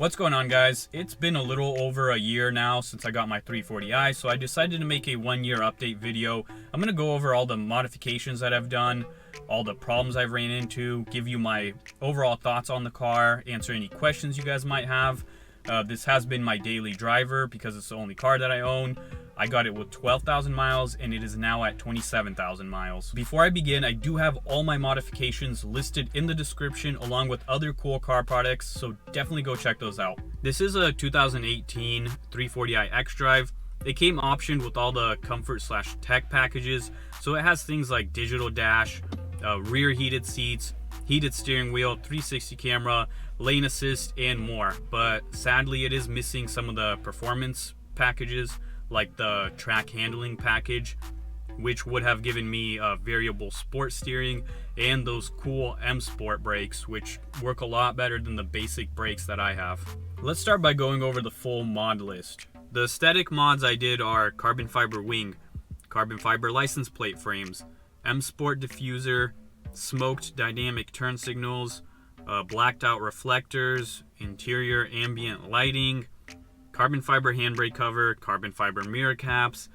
What's going on, guys? It's been a little over a year now since I got my 340i, so I decided to make a 1-year update video. I'm going to go over all the modifications that I've done, all the problems I've ran into, give you my overall thoughts on the car, answer any questions you guys might have. This has been my daily driver because it's the only car that I own. I got it with 12,000 miles and it is now at 27,000 miles. Before I begin, I do have all my modifications listed in the description along with other cool car products, so definitely go check those out. This is a 2018 340i xDrive. It came optioned with all the comfort/tech packages, so it has things like digital dash, rear heated seats, heated steering wheel, 360 camera, lane assist, and more. But sadly, it is missing some of the performance packages, like the track handling package, which would have given me a variable sport steering and those cool M Sport brakes, which work a lot better than the basic brakes that I have. Let's start by going over the full mod list. The aesthetic mods I did are carbon fiber wing, carbon fiber license plate frames, M Sport diffuser, smoked dynamic turn signals, blacked out reflectors, interior ambient lighting, carbon fiber handbrake cover, carbon fiber mirror caps,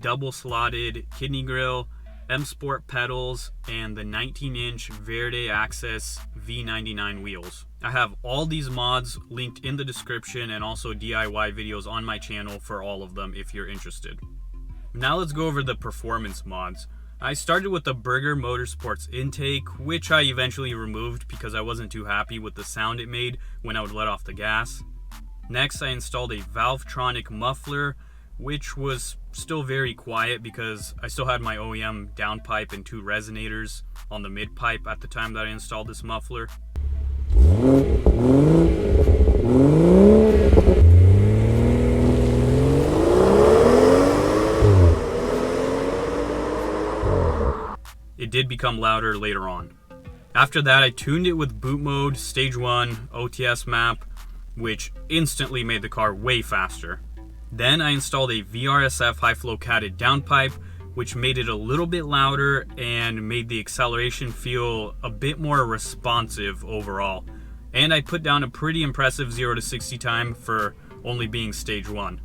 double slotted kidney grille, M Sport pedals, and the 19-inch Verde Access V99 wheels. I have all these mods linked in the description and also DIY videos on my channel for all of them if you're interested. Now let's go over the performance mods. I started with the Burger Motorsports intake, which I eventually removed because I wasn't too happy with the sound it made when I would let off the gas. Next, I installed a Valvetronic muffler, which was still very quiet because I still had my OEM downpipe and 2 resonators on the mid pipe at the time that I installed this muffler. It did become louder later on. After that, I tuned it with boot mode, stage 1, OTS map, which instantly made the car way faster. Then I installed a VRSF high flow catted downpipe, which made it a little bit louder and made the acceleration feel a bit more responsive overall. And I put down a pretty impressive 0 to 60 time for only being stage 1.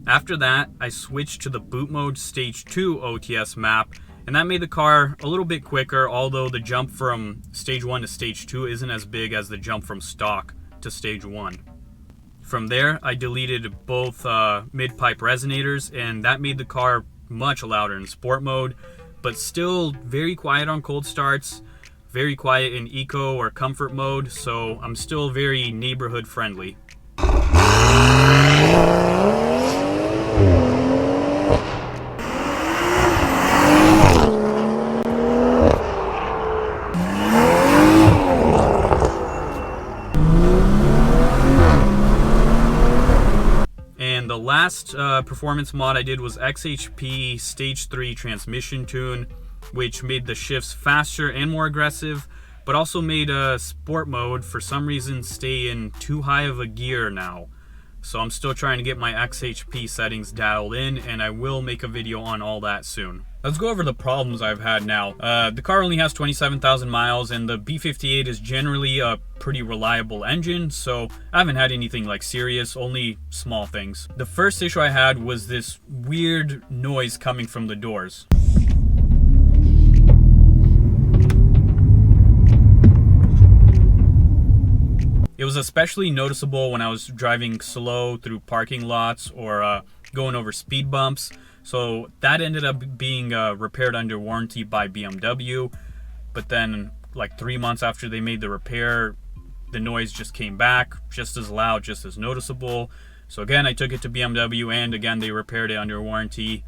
After that, I switched to the boot mode stage 2 OTS map, and that made the car a little bit quicker, although the jump from stage 1 to stage 2 isn't as big as the jump from stock to stage 1. From there, I deleted both mid-pipe resonators, and that made the car much louder in sport mode, but still very quiet on cold starts, very quiet in eco or comfort mode, so I'm still very neighborhood friendly. The last performance mod I did was XHP Stage 3 transmission tune, which made the shifts faster and more aggressive, but also made sport mode for some reason stay in too high of a gear now. So I'm still trying to get my XHP settings dialed in, and I will make a video on all that soon. Let's go over the problems I've had now. The car only has 27,000 miles, and the B58 is generally a pretty reliable engine, so I haven't had anything like serious, only small things. The first issue I had was this weird noise coming from the doors. It was especially noticeable when I was driving slow through parking lots or going over speed bumps. So that ended up being repaired under warranty by BMW. But then like 3 months after they made the repair, the noise just came back, just as loud, just as noticeable. So again, I took it to BMW, and again, they repaired it under warranty.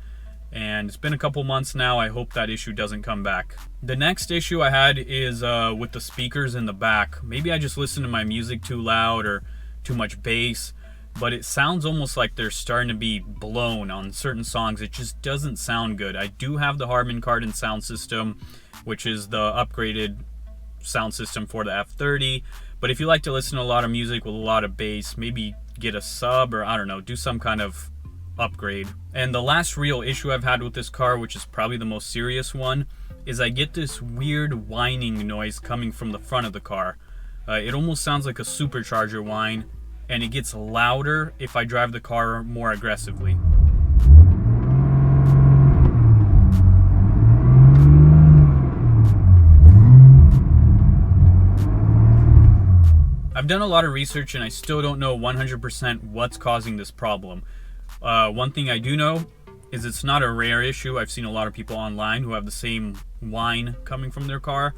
And it's been a couple months now. I hope that issue doesn't come back. The next issue I had is with the speakers in the back. Maybe I just listen to my music too loud or too much bass, but it sounds almost like they're starting to be blown on certain songs. It just doesn't sound good. I do have the Harman Kardon sound system, which is the upgraded sound system for the F30, but if you like to listen to a lot of music with a lot of bass, maybe get a sub, or I don't know, do some kind of upgrade. And the last real issue I've had with this car, which is probably the most serious one, is I get this weird whining noise coming from the front of the car. It almost sounds like a supercharger whine, and it gets louder if I drive the car more aggressively. I've done a lot of research and I still don't know 100% what's causing this problem. One thing I do know is it's not a rare issue. I've seen a lot of people online who have the same whine coming from their car.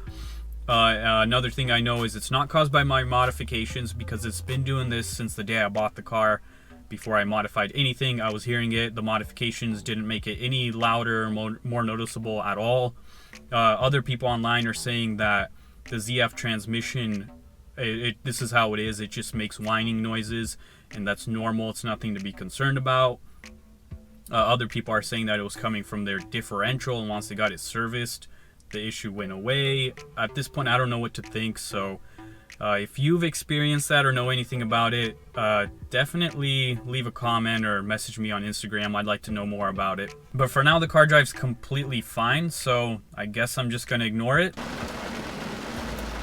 Another thing I know is it's not caused by my modifications, because it's been doing this since the day I bought the car. Before I modified anything, I was hearing it. The modifications didn't make it any louder or more noticeable at all. Other people online are saying that the ZF transmission, this is how it is. It just makes whining noises, and that's normal. It's nothing to be concerned about. Other people are saying that it was coming from their differential, and once they got it serviced, the issue went away. At this point, I don't know what to think. So if you've experienced that or know anything about it, definitely leave a comment or message me on Instagram. I'd like to know more about it. But for now, the car drives completely fine, so I guess I'm just gonna ignore it.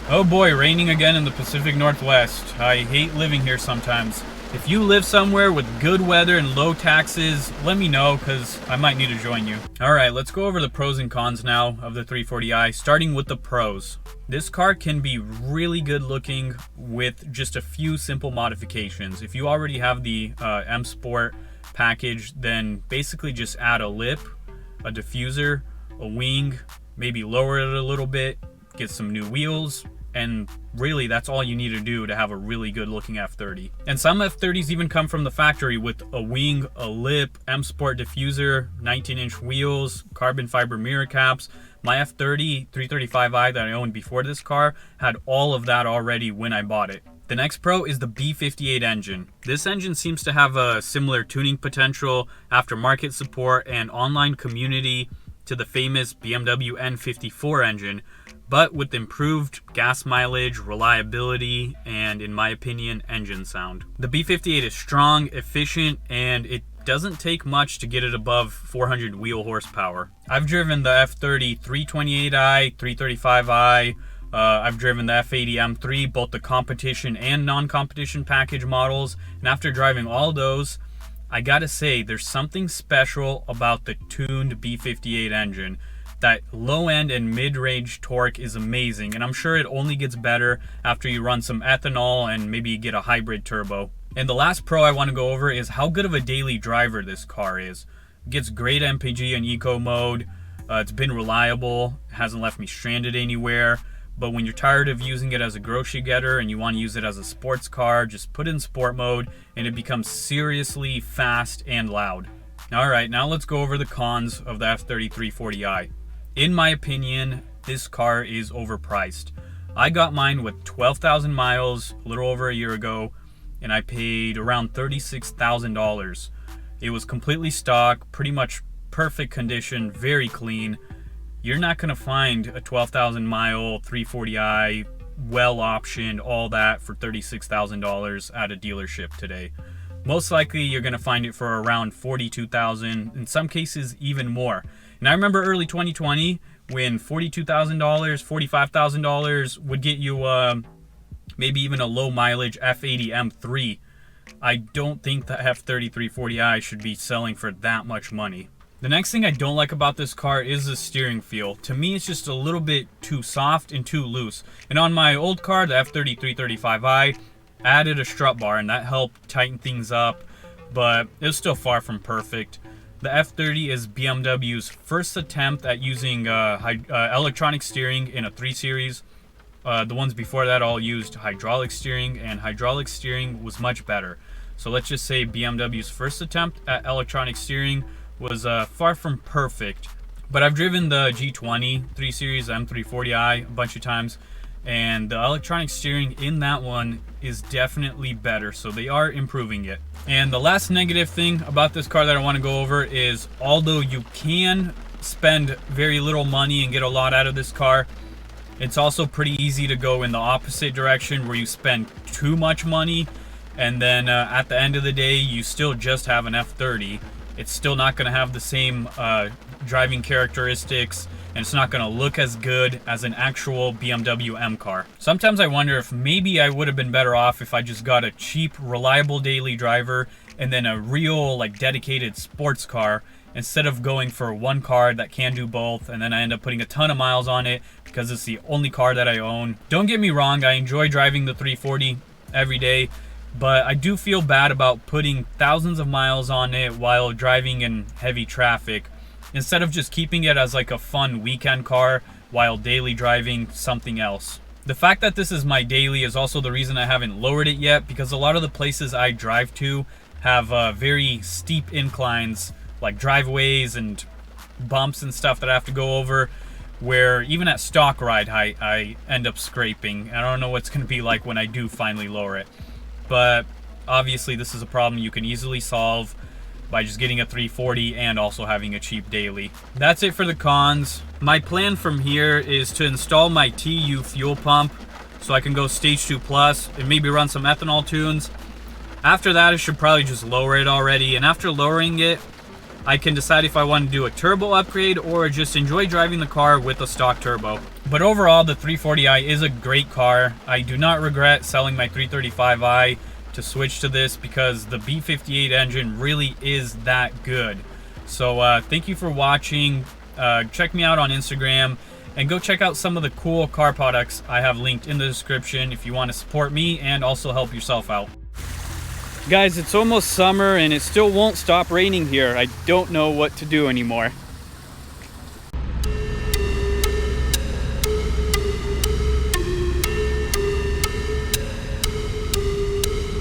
Oh boy, raining again in the Pacific Northwest. I hate living here sometimes. If you live somewhere with good weather and low taxes, let me know, because I might need to join you. Alright, let's go over the pros and cons now of the 340i, starting with the pros. This car can be really good looking with just a few simple modifications. If you already have the M Sport package, then basically just add a lip, a diffuser, a wing, maybe lower it a little bit, get some new wheels, and really that's all you need to do to have a really good looking F30. And some F30s even come from the factory with a wing, a lip, M Sport diffuser, 19-inch wheels, carbon fiber mirror caps. My F30 335i that I owned before this car had all of that already when I bought it. The next pro is the B58 engine. This engine seems to have a similar tuning potential, aftermarket support, and online community to the famous BMW N54 engine, but with improved gas mileage, reliability, and in my opinion, engine sound. The B58 is strong, efficient, and it doesn't take much to get it above 400 wheel horsepower. I've driven the F30 328i, 335i, I've driven the F80 M3, both the competition and non-competition package models, and after driving all those, I gotta say, there's something special about the tuned B58 engine. That low end and mid-range torque is amazing, and I'm sure it only gets better after you run some ethanol and maybe get a hybrid turbo. And the last pro I want to go over is how good of a daily driver this car is. It gets great MPG and eco mode, it's been reliable, hasn't left me stranded anywhere. But when you're tired of using it as a grocery getter and you want to use it as a sports car, just put it in sport mode and it becomes seriously fast and loud. Alright, now let's go over the cons of the F30 340i. In my opinion, this car is overpriced. I got mine with 12,000 miles a little over a year ago, and I paid around $36,000. It was completely stock, pretty much perfect condition, very clean. You're not going to find a 12,000 mile 340i, well optioned, all that for $36,000 at a dealership today. Most likely you're going to find it for around $42,000, in some cases even more. And I remember early 2020 when $42,000, $45,000 would get you maybe even a low mileage F80 M3. I don't think the F30 340i should be selling for that much money. The next thing I don't like about this car is the steering feel. To me, it's just a little bit too soft and too loose. And on my old car, the F30 335i, I added a strut bar and that helped tighten things up, but it was still far from perfect. The F30 is BMW's first attempt at using electronic steering in a 3 Series. The ones before that all used hydraulic steering, and hydraulic steering was much better. So let's just say BMW's first attempt at electronic steering was far from perfect. But I've driven the G20 3 Series M340i a bunch of times, and the electronic steering in that one is definitely better, so they are improving it. And the last negative thing about this car that I want to go over is, although you can spend very little money and get a lot out of this car, it's also pretty easy to go in the opposite direction where you spend too much money and then at the end of the day you still just have an F30. It's still not going to have the same driving characteristics, and it's not going to look as good as an actual BMW M car. Sometimes I wonder if maybe I would have been better off if I just got a cheap, reliable daily driver and then a real like dedicated sports car, instead of going for one car that can do both, and then I end up putting a ton of miles on it because it's the only car that I own. Don't get me wrong, I enjoy driving the 340 every day, but I do feel bad about putting thousands of miles on it while driving in heavy traffic, instead of just keeping it as like a fun weekend car while daily driving something else. The fact that this is my daily is also the reason I haven't lowered it yet, because a lot of the places I drive to have very steep inclines, like driveways and bumps and stuff that I have to go over, where even at stock ride height I end up scraping. I don't know what's going to be like when I do finally lower it, but obviously this is a problem you can easily solve by just getting a 340 and also having a cheap daily. That's it for the cons. My plan from here is to install my TU fuel pump so I can go stage 2 plus and maybe run some ethanol tunes. After that I should probably just lower it already, and after lowering it I can decide if I want to do a turbo upgrade or just enjoy driving the car with a stock turbo. But overall, the 340i is a great car. I do not regret selling my 335i to switch to this because the B58 engine really is that good. So thank you for watching. Check me out on Instagram and go check out some of the cool car products I have linked in the description if you want to support me and also help yourself out. Guys, it's almost summer and it still won't stop raining here. I don't know what to do anymore.